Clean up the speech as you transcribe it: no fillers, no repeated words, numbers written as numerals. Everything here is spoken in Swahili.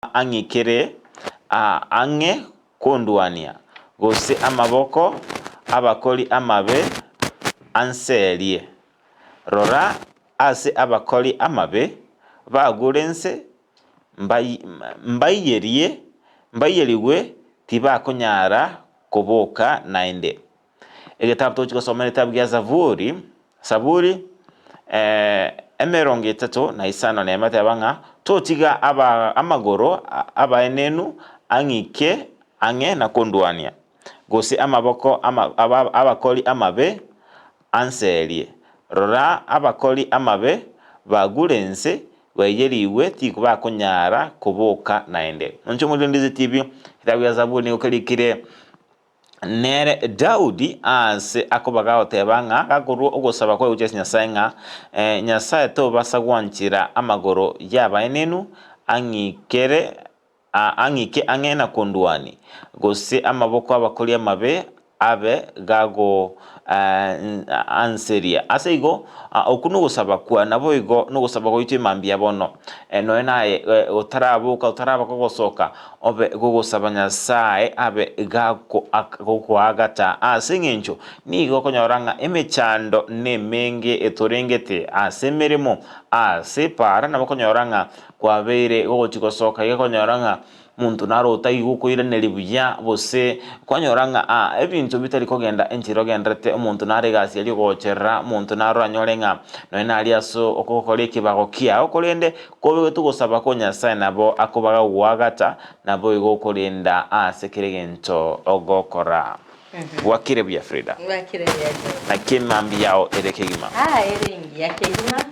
ang'ikere ang'e kundwania gose amaboko abakori amabe anserie rora ase abakori amabe bagurense mbaiyeriwe tibakonyara kuboka naende. Egitabu tochigosoma egitabu gia Zaburi 35 na emateba ng'a totiga amagoro abaenenu ang'ike ang'e na kundwania gose amaboko abakori amabe anserie rora abakori amabe bagurense baiyeriwe tibakonyara kuboka naende. Noncho Mulundizi TV kitabu gia Zaburi nigukerikire nere Daudi ase akobaga oteba ng'a gakorwa ogosaba kwa Jesu Nyasaye ng'a Nyasaye tobasa gwanchira amagoro y'abaenenu ang'ike ang'e na kundwani gose amaboko abakori amabe abe gago anseria ase igo oku nogosaba kwa nabo igo nogosaba goitwa emambia bono noe naye otaraboka ogosoka obe gogosaba Nyasaye abe gokoagata ase eng'encho nigo okonyora ng'a emechando nemenge etorengete ase emeremo ase para nabo okonyora ng'a kwabeire gogochi gosoka iga okonyora ng'a muntu narota igo okoiraneria buya gose kwanyora ng'a ebinto bitari kogenda enchera ogenderete omonto nare egasi eria ogocherera omonto narora anyore ng'a nonya nari ase okogokora ekebago kiago korende kobe togosaba ko Nyasaye nabo akobaga gokoagata nabo igo okorenda ase kera egento ogokora. Gwakire buya Frida. Gwakire buya. Naki emambia yao ere kegima. Ere engiya kegima.